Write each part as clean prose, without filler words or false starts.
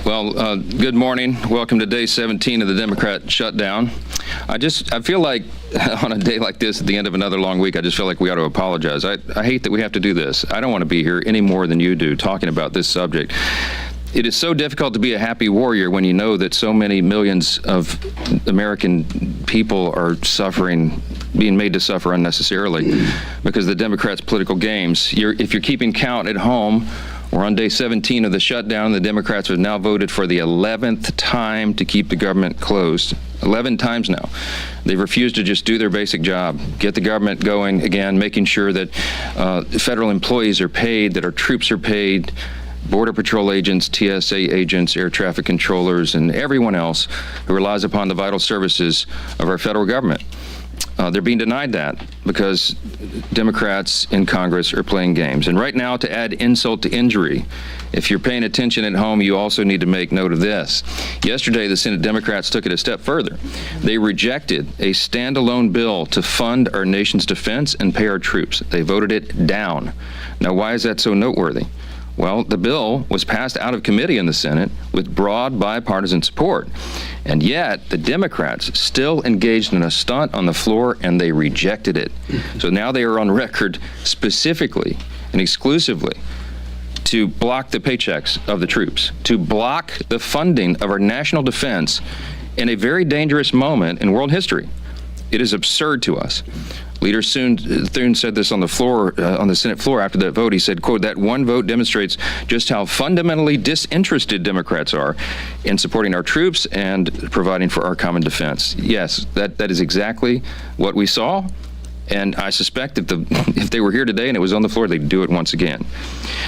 Well, good morning. Welcome to day 17 of the Democrat shutdown. I feel like on a day like this, at the end of another long week, I just feel like we ought to apologize. I hate that we have to do this. I don't want to be here any more than you do talking about this subject. It is so difficult to be a happy warrior when you know that so many millions of American people are suffering, being made to suffer unnecessarily because of the Democrats' political games. If you're keeping count at home, we're on day 17 of the shutdown. The Democrats have now voted for the 11th time to keep the government closed. 11 times now. They've refused to just do their basic job, get the government going again, making sure that federal employees are paid, that our troops are paid, Border Patrol agents, TSA agents, air traffic controllers, and everyone else who relies upon the vital services of our federal government. They're being denied that because Democrats in Congress are playing games. And right now, to add insult to injury, if you're paying attention at home, you also need to make note of this. Yesterday, the Senate Democrats took it a step further. They rejected a standalone bill to fund our nation's defense and pay our troops. They voted it down. Now, why is that so noteworthy? Well, the bill was passed out of committee in the Senate with broad bipartisan support. And yet, the Democrats still engaged in a stunt on the floor, and they rejected it. So now they are on record specifically and exclusively to block the paychecks of the troops, to block the funding of our national defense in a very dangerous moment in world history. It is absurd to us. Leader Thune said this on the floor, on the Senate floor after that vote. He said, quote, "That one vote demonstrates just how fundamentally disinterested Democrats are in supporting our troops and providing for our common defense." Yes, that is exactly what we saw. And I suspect that if they were here today and it was on the floor, they'd do it once again.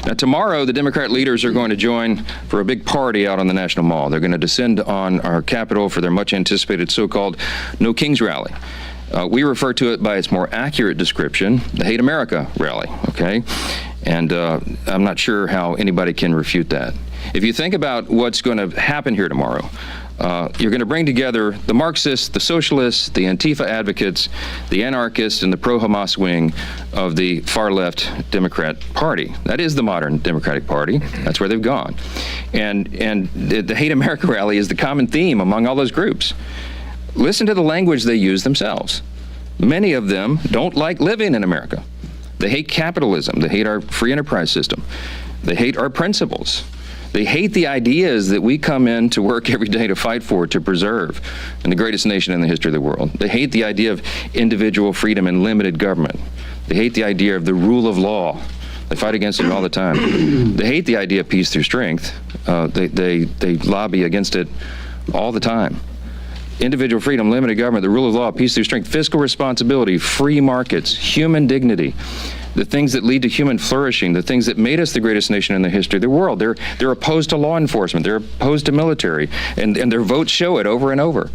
Now, tomorrow, the Democrat leaders are going to join for a big party out on the National Mall. They're going to descend on our Capitol for their much-anticipated so-called No Kings rally. We refer to it by its more accurate description, the Hate America rally, okay? And I'm not sure how anybody can refute that. If you think about what's going to happen here tomorrow, you're going to bring together the Marxists, the socialists, the Antifa advocates, the anarchists, and the pro-Hamas wing of the far-left Democrat Party. That is the modern Democratic Party. That's where they've gone. And the Hate America rally is the common theme among all those groups. Listen to the language they use themselves. Many of them don't like living in America. They hate capitalism. They hate our free enterprise system. They hate our principles. They hate the ideas that we come in to work every day to fight for, to preserve, in the greatest nation in the history of the world. They hate the idea of individual freedom and limited government. They hate the idea of the rule of law. They fight against it all the time. They hate the idea of peace through strength. They lobby against it all the time. Individual freedom, limited government, the rule of law, peace through strength, fiscal responsibility, free markets, human dignity, the things that lead to human flourishing, the things that made us the greatest nation in the history of the world. They're opposed to law enforcement. They're opposed to military, and their votes show it over and over.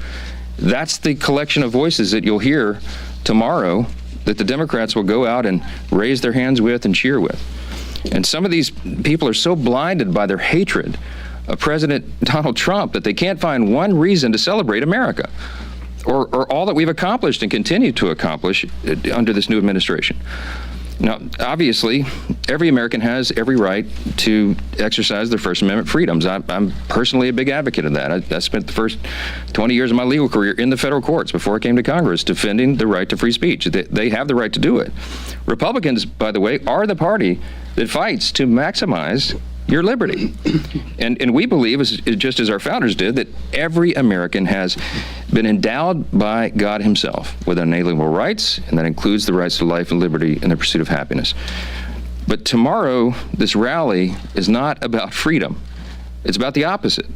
That's the collection of voices that you'll hear tomorrow that the Democrats will go out and raise their hands with and cheer with. And some of these people are so blinded by their hatred of President Donald Trump that they can't find one reason to celebrate America or all that we've accomplished and continue to accomplish under this new administration. Now, obviously, every American has every right to exercise their First Amendment freedoms. I'm personally a big advocate of that. I spent the first 20 years of my legal career in the federal courts before I came to Congress defending the right to free speech. They have the right to do it. Republicans, by the way, are the party that fights to maximize your liberty. And we believe, just as our founders did, that every American has been endowed by God himself with unalienable rights, and that includes the rights to life and liberty and the pursuit of happiness. But tomorrow, this rally is not about freedom. It's about the opposite.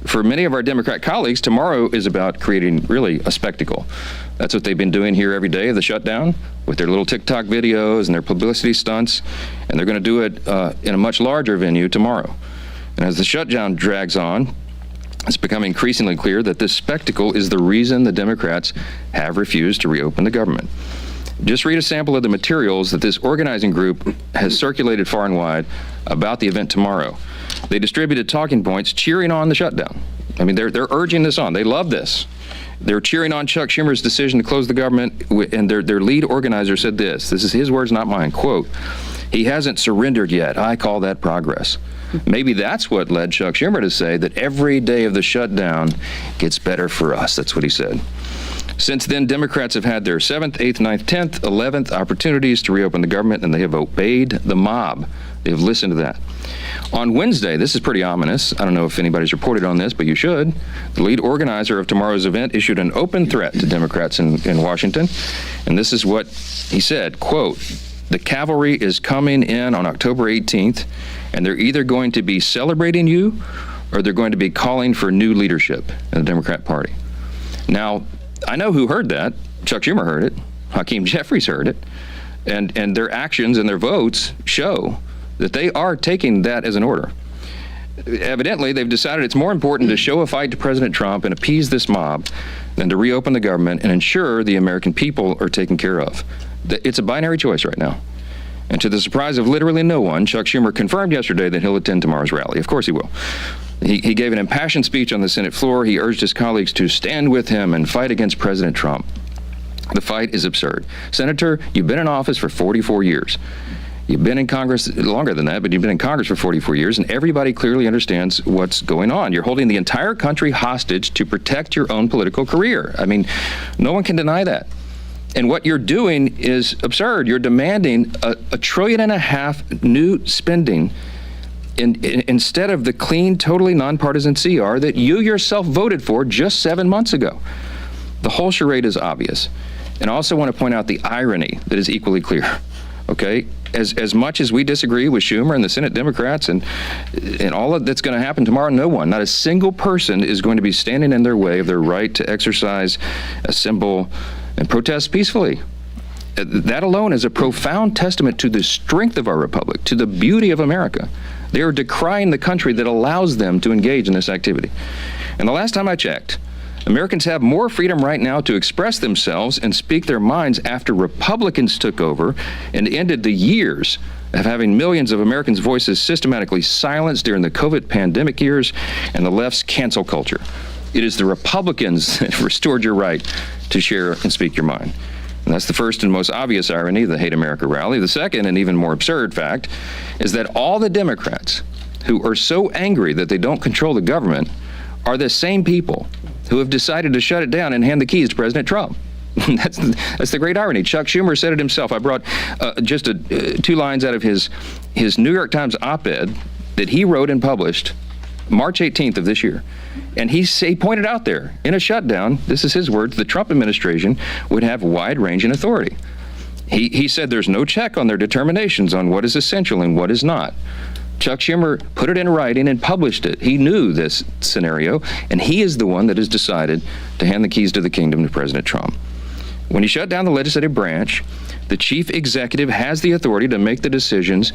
For many of our Democrat colleagues, tomorrow is about creating really a spectacle. That's what they've been doing here every day of the shutdown with their little TikTok videos and their publicity stunts, and they're going to do it in a much larger venue tomorrow. And as the shutdown drags on, it's becoming increasingly clear that this spectacle is the reason the Democrats have refused to reopen the government. Just read a sample of the materials that this organizing group has circulated far and wide about the event tomorrow. They distributed talking points cheering on the shutdown. I mean, they're urging this on. They love this. They're cheering on Chuck Schumer's decision to close the government, and their lead organizer said this. This is his words, not mine. Quote, He hasn't surrendered yet. I call that progress. Maybe that's what led Chuck Schumer to say that every day of the shutdown gets better for us. That's what he said. Since then, Democrats have had their 7th, 8th, 9th, 10th, 11th opportunities to reopen the government, and they have obeyed the mob. They have listened to that. On Wednesday, this is pretty ominous. I don't know if anybody's reported on this, but you should. The lead organizer of tomorrow's event issued an open threat to Democrats in Washington, and this is what he said, quote, "The cavalry is coming in on October 18th, and they're either going to be celebrating you or they're going to be calling for new leadership in the Democrat Party." Now, I know who heard that. Chuck Schumer heard it. Hakeem Jeffries heard it. And their actions and their votes show that they are taking that as an order. Evidently, they've decided it's more important to show a fight to President Trump and appease this mob than to reopen the government and ensure the American people are taken care of. It's a binary choice right now. And to the surprise of literally no one, Chuck Schumer confirmed yesterday that he'll attend tomorrow's rally. Of course he will. He gave an impassioned speech on the Senate floor. He urged his colleagues to stand with him and fight against President Trump. The fight is absurd. Senator, you've been in office for 44 years. You've been in Congress longer than that, but you've been in Congress for 44 years, and everybody clearly understands what's going on. You're holding the entire country hostage to protect your own political career. I mean, no one can deny that. And what you're doing is absurd. You're demanding $1.5 trillion new spending instead of the clean, totally nonpartisan CR that you yourself voted for just 7 months ago. The whole charade is obvious. And I also want to point out the irony that is equally clear. Okay? As much as we disagree with Schumer and the Senate Democrats and all of that's going to happen tomorrow, no one, not a single person is going to be standing in their way of their right to exercise, assemble, and protest peacefully. That alone is a profound testament to the strength of our republic, to the beauty of America. They are decrying the country that allows them to engage in this activity. And the last time I checked, Americans have more freedom right now to express themselves and speak their minds after Republicans took over and ended the years of having millions of Americans' voices systematically silenced during the COVID pandemic years and the left's cancel culture. It is the Republicans that restored your right to share and speak your mind. And that's the first and most obvious irony of the Hate America rally. The second and even more absurd fact is that all the Democrats who are so angry that they don't control the government are the same people who have decided to shut it down and hand the keys to President Trump. That's the great irony. Chuck Schumer said it himself. I brought just 2 lines out of his New York Times op-ed that he wrote and published March 18th of this year. And he pointed out there, in a shutdown, this is his words, the Trump administration would have wide-ranging authority. He said there's no check on their determinations on what is essential and what is not. Chuck Schumer put it in writing and published it. He knew this scenario, and he is the one that has decided to hand the keys to the kingdom to President Trump. When you shut down the legislative branch, the chief executive has the authority to make the decisions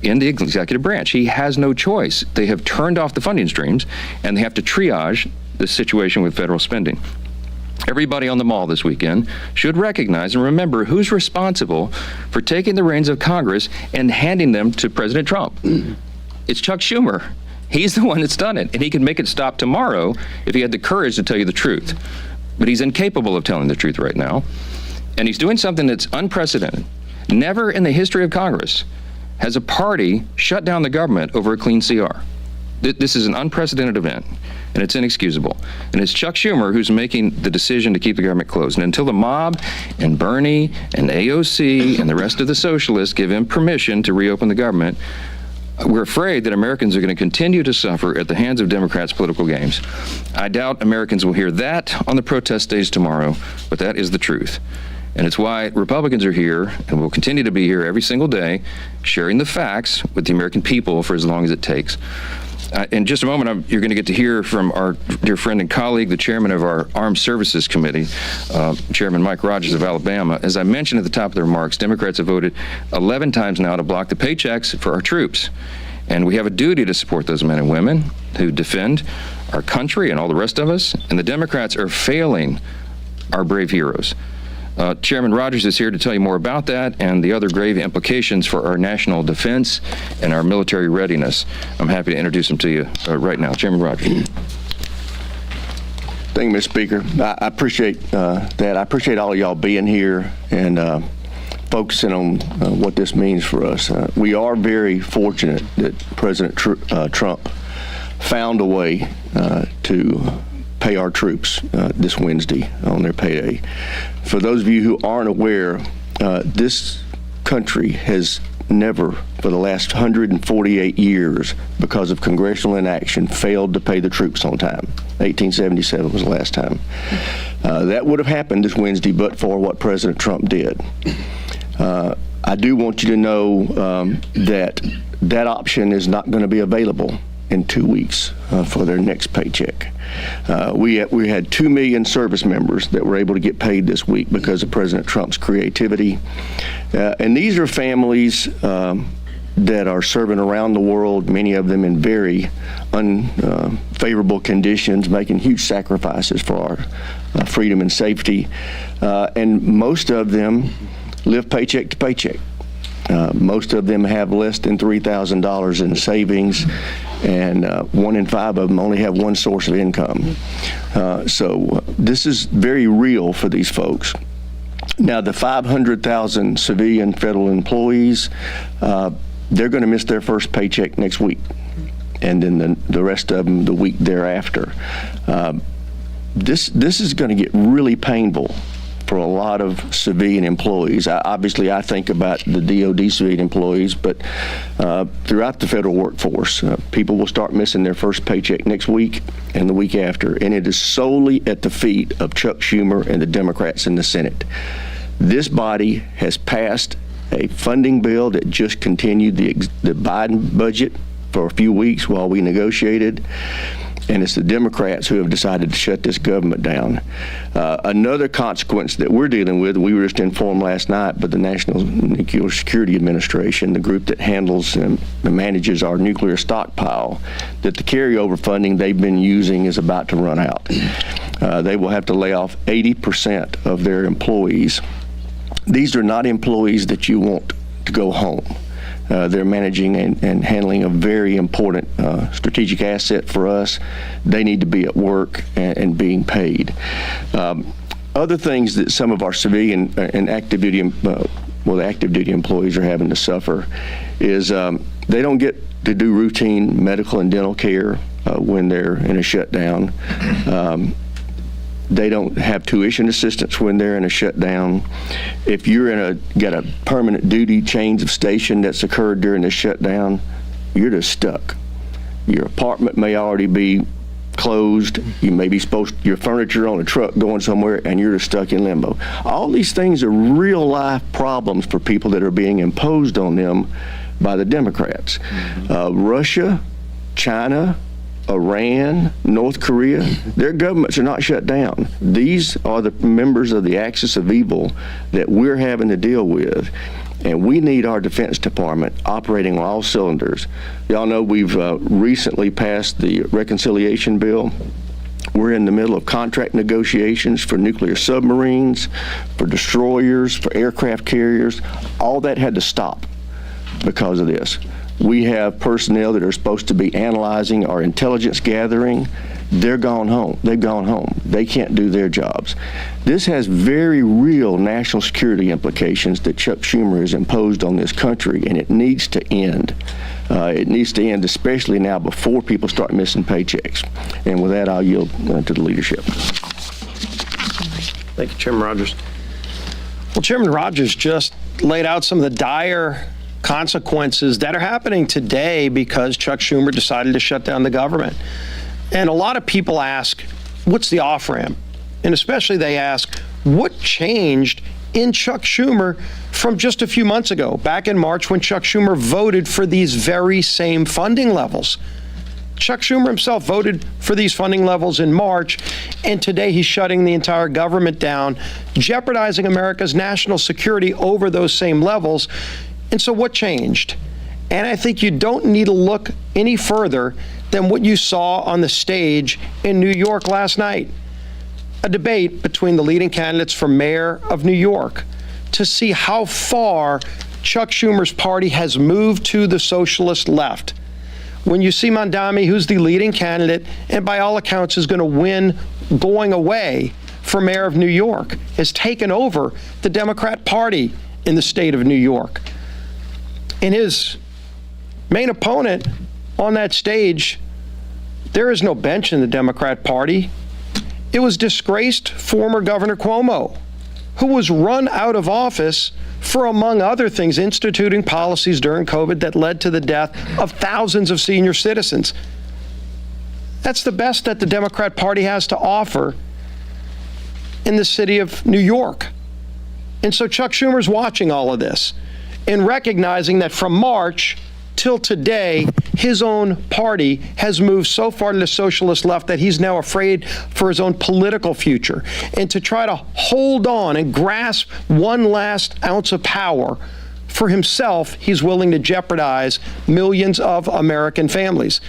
in the executive branch. He has no choice. They have turned off the funding streams, and they have to triage the situation with federal spending. Everybody on the mall this weekend should recognize and remember who's responsible for taking the reins of Congress and handing them to President Trump. It's Chuck Schumer. He's the one that's done it, and he can make it stop tomorrow if he had the courage to tell you the truth. But he's incapable of telling the truth right now, and he's doing something that's unprecedented. Never in the history of Congress has a party shut down the government over a clean CR. This is an unprecedented event, and it's inexcusable. And it's Chuck Schumer who's making the decision to keep the government closed. And until the mob and Bernie and AOC and the rest of the socialists give him permission to reopen the government, we're afraid that Americans are going to continue to suffer at the hands of Democrats' political games. I doubt Americans will hear that on the protest days tomorrow, but that is the truth. And it's why Republicans are here and will continue to be here every single day, sharing the facts with the American people for as long as it takes. In just a moment, you're going to get to hear from our dear friend and colleague, the chairman of our Armed Services Committee, Chairman Mike Rogers of Alabama. As I mentioned at the top of the remarks, Democrats have voted 11 times now to block the paychecks for our troops. And we have a duty to support those men and women who defend our country and all the rest of us. And the Democrats are failing our brave heroes. Chairman Rogers is here to tell you more about that and the other grave implications for our national defense and our military readiness. I'm happy to introduce him to you right now. Chairman Rogers. Thank you, Mr. Speaker. I appreciate that. I appreciate all of y'all being here and focusing on what this means for us. We are very fortunate that President Trump found a way to pay our troops this Wednesday on their payday. For those of you who aren't aware, this country has never, for the last 148 years, because of congressional inaction, failed to pay the troops on time. 1877 was the last time. That would have happened this Wednesday but for what President Trump did. I do want you to know that option is not going to be available in 2 weeks for their next paycheck. We had 2 million service members that were able to get paid this week because of President Trump's creativity. And these are families that are serving around the world, many of them in very unfavorable conditions, making huge sacrifices for our freedom and safety. And most of them live paycheck to paycheck. Most of them have less than $3,000 in savings, and 1 in 5 of them only have one source of income. So this is very real for these folks. Now, the 500,000 civilian federal employees, they're going to miss their first paycheck next week, and then the rest of them the week thereafter. This is going to get really painful for a lot of civilian employees. Obviously, I think about the DOD civilian employees, but throughout the federal workforce, people will start missing their first paycheck next week and the week after, and it is solely at the feet of Chuck Schumer and the Democrats in the Senate. This body has passed a funding bill that just continued the Biden budget for a few weeks while we negotiated. And it's the Democrats who have decided to shut this government down. Another consequence that we're dealing with, we were just informed last night by the National Nuclear Security Administration, the group that handles and manages our nuclear stockpile, that the carryover funding they've been using is about to run out. They will have to lay off 80% of their employees. These are not employees that you want to go home. They're managing and handling a very important strategic asset for us. They need to be at work and being paid. Other things that some of our civilian and active duty, the active duty employees are having to suffer is they don't get to do routine medical and dental care when they're in a shutdown. They don't have tuition assistance when they're in a shutdown. If you're got a permanent duty change of station that's occurred during the shutdown, you're just stuck. Your apartment may already be closed. You may be your furniture on a truck going somewhere, and you're just stuck in limbo. All these things are real life problems for people that are being imposed on them by the Democrats. Russia, China, Iran, North Korea, their governments are not shut down. These are the members of the axis of evil that we're having to deal with, and we need our Defense Department operating on all cylinders. Y'all know we've recently passed the reconciliation bill. We're in the middle of contract negotiations for nuclear submarines, for destroyers, for aircraft carriers. All that had to stop because of this. We have personnel that are supposed to be analyzing our intelligence gathering. They're gone home. They've gone home. They can't do their jobs. This has very real national security implications that Chuck Schumer has imposed on this country, and it needs to end. It needs to end, especially now before people start missing paychecks. And with that, I'll yield to the leadership. Thank you, Chairman Rogers. Well, Chairman Rogers just laid out some of the dire consequences that are happening today because Chuck Schumer decided to shut down the government. And a lot of people ask, what's the off-ramp? And especially they ask, what changed in Chuck Schumer from just a few months ago, back in March when Chuck Schumer voted for these very same funding levels? Chuck Schumer himself voted for these funding levels in March, and today he's shutting the entire government down, jeopardizing America's national security over those same levels. And so what changed? And I think you don't need to look any further than what you saw on the stage in New York last night. A debate between the leading candidates for mayor of New York to see how far Chuck Schumer's party has moved to the socialist left. When you see Mamdani, who's the leading candidate and by all accounts is going to win going away for mayor of New York, has taken over the Democrat Party in the state of New York. And his main opponent on that stage, there is no bench in the Democrat Party. It was disgraced former Governor Cuomo, who was run out of office for, among other things, instituting policies during COVID that led to the death of thousands of senior citizens. That's the best that the Democrat Party has to offer in the city of New York. And so Chuck Schumer's watching all of this and recognizing that from March till today, his own party has moved so far to the socialist left that he's now afraid for his own political future. And to try to hold on and grasp one last ounce of power for himself, he's willing to jeopardize millions of American families.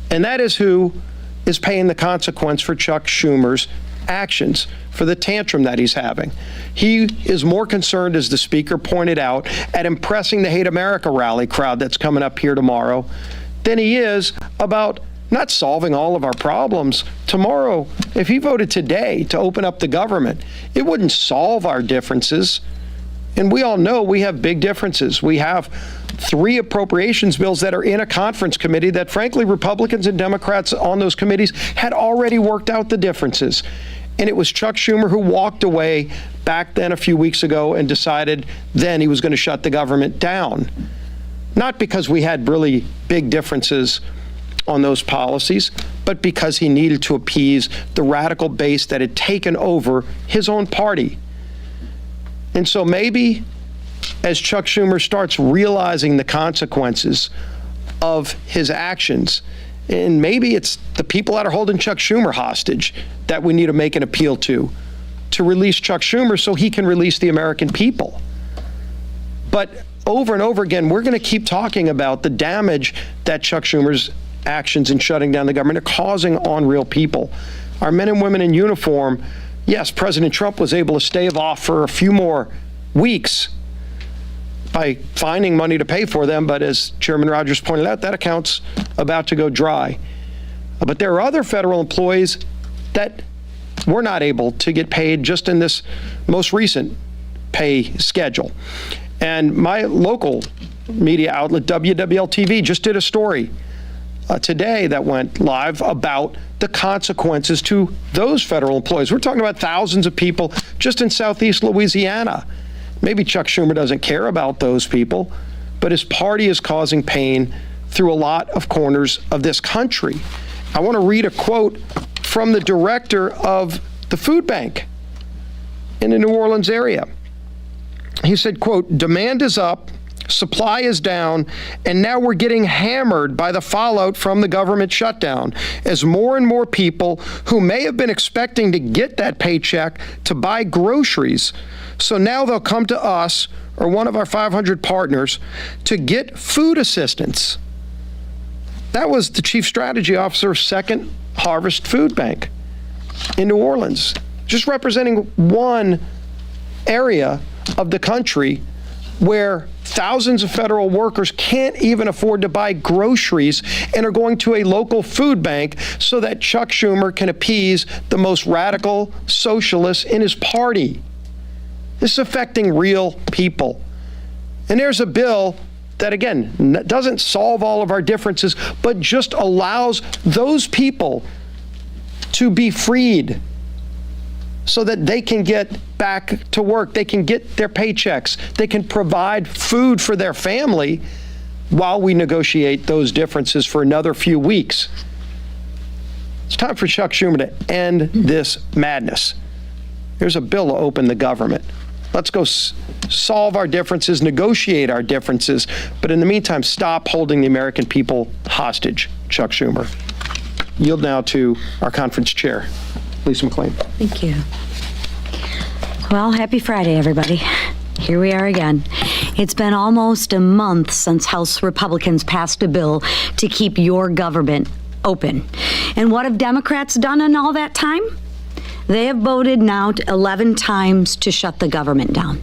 And that is who is paying the consequence for Chuck Schumer's actions, for the tantrum that he's having. He is more concerned, as the speaker pointed out, at impressing the Hate America rally crowd that's coming up here tomorrow than he is about not solving all of our problems. Tomorrow, if he voted today to open up the government, it wouldn't solve our differences. And we all know we have big differences. We have 3 appropriations bills that are in a conference committee that, frankly, Republicans and Democrats on those committees had already worked out the differences. And it was Chuck Schumer who walked away back then a few weeks ago and decided then he was going to shut the government down. Not because we had really big differences on those policies, but because he needed to appease the radical base that had taken over his own party. And so maybe as Chuck Schumer starts realizing the consequences of his actions, and maybe it's the people that are holding Chuck Schumer hostage that we need to make an appeal to release Chuck Schumer so he can release the American people. But over and over again, we're going to keep talking about the damage that Chuck Schumer's actions in shutting down the government are causing on real people. Our men and women in uniform, yes, President Trump was able to stave off for a few more weeks by finding money to pay for them, but as Chairman Rogers pointed out, that account's about to go dry. But there are other federal employees that were not able to get paid just in this most recent pay schedule. And my local media outlet, WWL-TV, just did a story today that went live about the consequences to those federal employees. We're talking about thousands of people just in Southeast Louisiana. Maybe Chuck Schumer doesn't care about those people, but his party is causing pain through a lot of corners of this country. I want to read a quote from the director of the food bank in the New Orleans area. He said, quote, "Demand is up, supply is down, and now we're getting hammered by the fallout from the government shutdown as more and more people who may have been expecting to get that paycheck to buy groceries, so now they'll come to us or one of our 500 partners to get food assistance." That was the chief strategy officer of Second Harvest Food Bank in New Orleans, just representing one area of the country where thousands of federal workers can't even afford to buy groceries and are going to a local food bank so that Chuck Schumer can appease the most radical socialists in his party. This is affecting real people. And there's a bill that, again, doesn't solve all of our differences, but just allows those people to be freed so that they can get back to work, they can get their paychecks, they can provide food for their family while we negotiate those differences for another few weeks. It's time for Chuck Schumer to end this madness. There's a bill to open the government. Let's go solve our differences, negotiate our differences, but in the meantime, stop holding the American people hostage, Chuck Schumer. Yield now to our conference chair, Lisa McClain. Thank you. Well, happy Friday, everybody. Here we are again. It's been almost a month since House Republicans passed a bill to keep your government open. And what have Democrats done in all that time? They have voted now 11 times to shut the government down.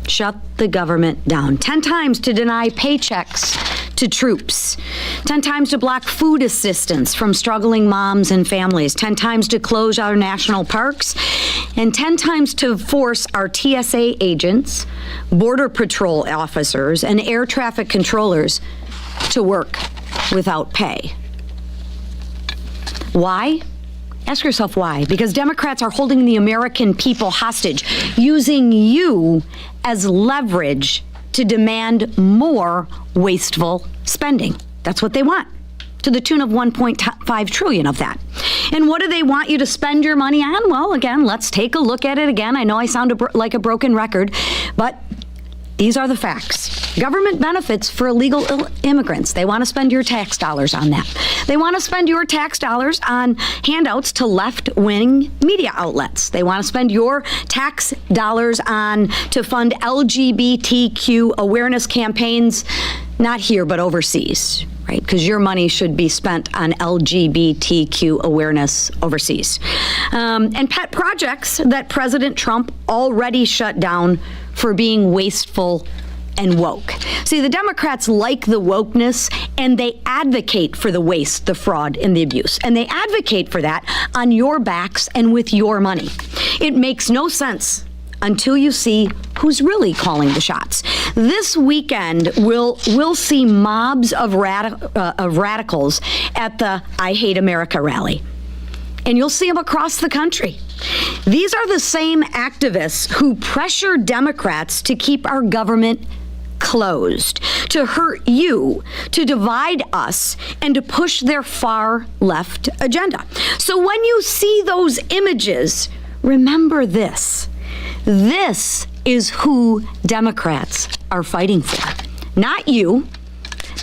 Shut the government down. 10 times to deny paychecks to troops, 10 times to block food assistance from struggling moms and families, 10 times to close our national parks, and 10 times to force our TSA agents, Border Patrol officers, and air traffic controllers to work without pay. Why? Ask yourself why. Because Democrats are holding the American people hostage, using you as leverage to demand more wasteful spending. That's what they want, to the tune of $1.5 trillion of that. And what do they want you to spend your money on? Well, again, let's take a look at it again. I know I sound like a broken record, but these are the facts. Government benefits for illegal immigrants. They want to spend your tax dollars on that. They want to spend your tax dollars on handouts to left-wing media outlets. They want to spend your tax dollars on to fund LGBTQ awareness campaigns, not here, but overseas, right? Because your money should be spent on LGBTQ awareness overseas. And pet projects that President Trump already shut down for being wasteful and woke. See, the Democrats like the wokeness, and they advocate for the waste, the fraud, and the abuse. And they advocate for that on your backs and with your money. It makes no sense until you see who's really calling the shots. This weekend, we'll see mobs of radicals at the I Hate America rally. And you'll see them across the country. These are the same activists who pressure Democrats to keep our government closed, to hurt you, to divide us, and to push their far left agenda. So when you see those images, remember this. This is who Democrats are fighting for. Not you,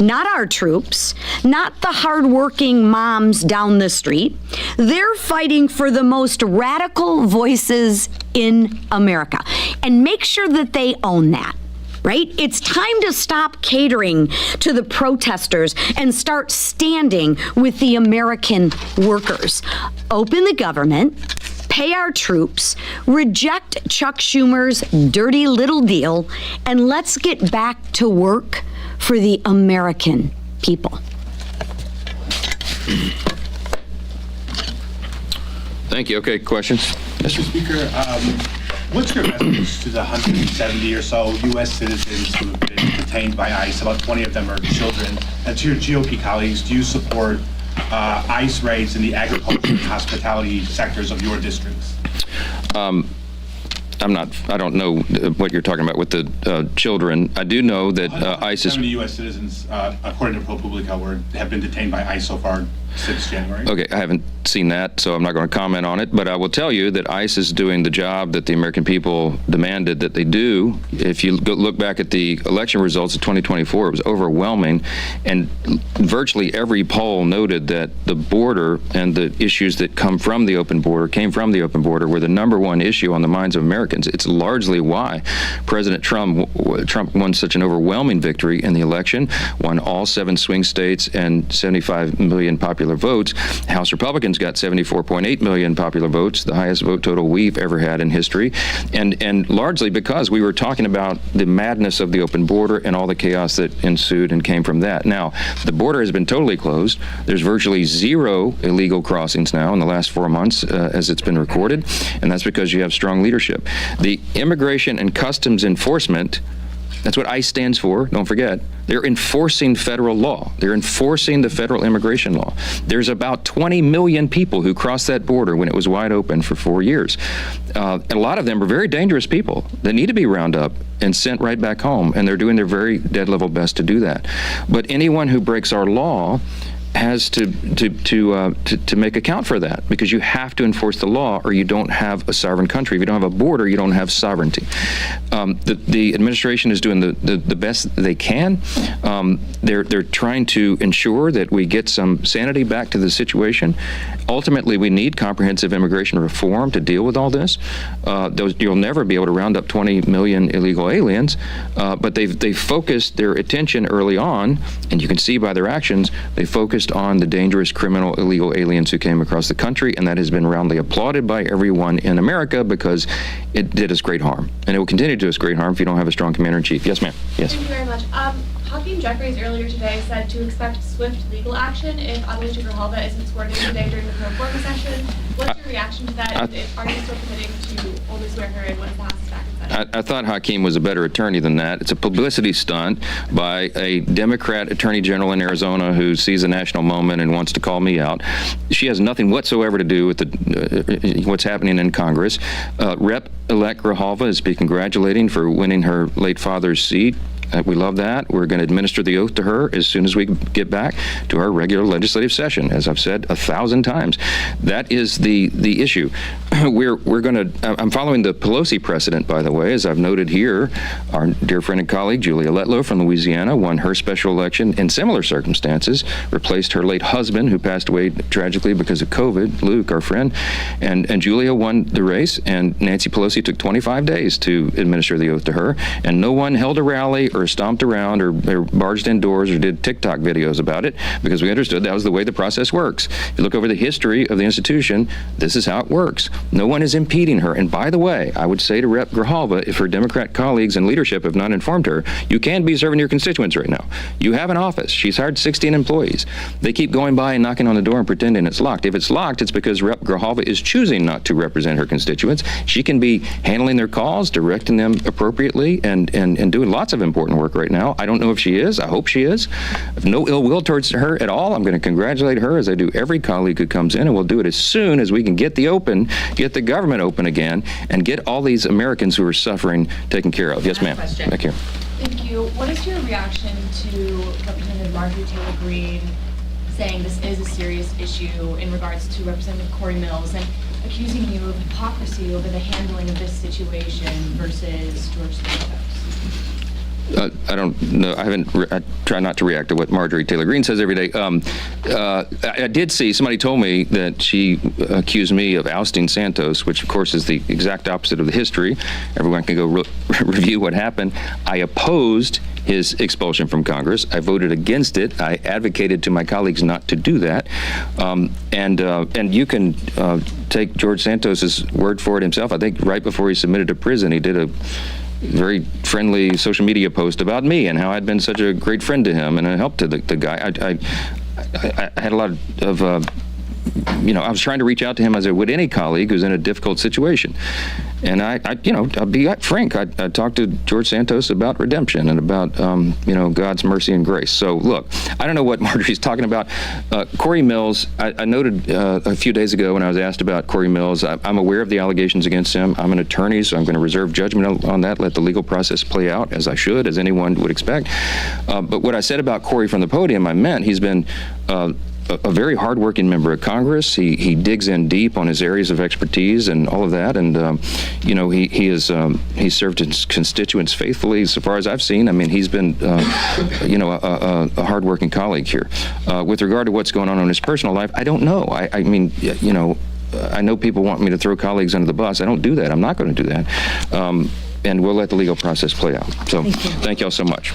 not our troops, not the hardworking moms down the street. They're fighting for the most radical voices in America. And make sure that they own that. Right? It's time to stop catering to the protesters and start standing with the American workers. Open the government, pay our troops, reject Chuck Schumer's dirty little deal, and let's get back to work for the American people. Thank you. Okay, questions? Mr. Speaker, what's your message to the 170 or so U.S. citizens who have been detained by ICE? About 20 of them are children. And to your GOP colleagues, do you support ICE raids in the agriculture and hospitality sectors of your districts? I don't know what you're talking about with the children. I do know that ICE is... 70 U.S. citizens, according to ProPublica, have been detained by ICE so far since January. Okay, I haven't seen that, so I'm not going to comment on it. But I will tell you that ICE is doing the job that the American people demanded that they do. If you look back at the election results of 2024, it was overwhelming. And virtually every poll noted that the border and the issues that came from the open border were the number one issue on the minds of Americans. It's largely why President Trump won such an overwhelming victory in the election, won all 7 swing states and 75 million popular votes. House Republicans got 74.8 million popular votes, the highest vote total we've ever had in history, and largely because we were talking about the madness of the open border and all the chaos that ensued and came from that. Now, the border has been totally closed. There's virtually 0 illegal crossings now in the last 4 months as it's been recorded, and that's because you have strong leadership. The Immigration and Customs Enforcement, that's what ICE stands for, don't forget. They're enforcing federal law. They're enforcing the federal immigration law. There's about 20 million people who crossed that border when it was wide open for 4 years. And a lot of them are very dangerous people that need to be rounded up and sent right back home, and they're doing their very dead level best to do that. But anyone who breaks our law has to make account for that, because you have to enforce the law or you don't have a sovereign country. If you don't have a border, you don't have sovereignty. The administration is doing the best they can. They're trying to ensure that we get some sanity back to the situation. Ultimately, we need comprehensive immigration reform to deal with all this. You'll never be able to round up 20 million illegal aliens, but they focused their attention early on, and you can see by their actions, they focused on the dangerous criminal illegal aliens who came across the country, and that has been roundly applauded by everyone in America because it did us great harm. And it will continue to do us great harm if you don't have a strong commander-in-chief. Yes, ma'am. Yes. Thank you very much. Hakeem Jeffries earlier today said to expect swift legal action if Adelaide Grijalva isn't sworn in today during the pro forma session. What's your reaction to that? And are you still committing to only swear her in once the House is back in session? I thought Hakeem was a better attorney than that. It's a publicity stunt by a Democrat attorney general in Arizona who sees a national moment and wants to call me out. She has nothing whatsoever to do with what's happening in Congress. Rep-elect Grijalva is to be congratulating for winning her late father's seat. We love that. We're going to administer the oath to her as soon as we get back to our regular legislative session, as I've said 1,000 times. That is the issue. We're going to, I'm following the Pelosi precedent, by the way, as I've noted here. Our dear friend and colleague, Julia Letlow from Louisiana, won her special election in similar circumstances, replaced her late husband, who passed away tragically because of COVID, Luke, our friend, and Julia won the race, and Nancy Pelosi took 25 days to administer the oath to her, and no one held a rally or stomped around or barged indoors or did TikTok videos about it, because we understood that was the way the process works. If you look over the history of the institution, this is how it works. No one is impeding her. And by the way, I would say to Rep. Grijalva, if her Democrat colleagues and leadership have not informed her, you can be serving your constituents right now. You have an office. She's hired 16 employees. They keep going by and knocking on the door and pretending it's locked. If it's locked, it's because Rep. Grijalva is choosing not to represent her constituents. She can be handling their calls, directing them appropriately, and doing lots of important work right now. I don't know if she is. I hope she is. No ill will towards her at all. I'm going to congratulate her, as I do every colleague who comes in, and we'll do it as soon as we can get the government open again, and get all these Americans who are suffering taken care of. Yes, ma'am. Thank you. Thank you. What is your reaction to Representative Marjorie Taylor Greene saying this is a serious issue in regards to Representative Corey Mills and accusing you of hypocrisy over the handling of this situation versus George Santos? I don't know. I try not to react to what Marjorie Taylor Greene says every day. I did see, somebody told me that she accused me of ousting Santos, which of course is the exact opposite of the history. Everyone can go review what happened. I opposed his expulsion from Congress. I voted against it. I advocated to my colleagues not to do that. And you can take George Santos's word for it himself. I think right before he submitted to prison, he did a very friendly social media post about me and how I'd been such a great friend to him and a help to the guy. I had a lot of, I was trying to reach out to him as I would any colleague who's in a difficult situation. And I'll be frank. I talked to George Santos about redemption and about, God's mercy and grace. So look, I don't know what Marjorie's talking about. Corey Mills, I noted a few days ago when I was asked about Corey Mills, I'm aware of the allegations against him. I'm an attorney, so I'm going to reserve judgment on that, let the legal process play out, as I should, as anyone would expect. But what I said about Corey from the podium, I meant he's been a very hardworking member of Congress. He digs in deep on his areas of expertise and all of that, and he served his constituents faithfully, so far as I've seen. I mean, he's been a hardworking colleague here. With regard to what's going on in his personal life, I don't know. I mean, I know people want me to throw colleagues under the bus. I don't do that. I'm not going to do that. And we'll let the legal process play out. So thank y'all so much.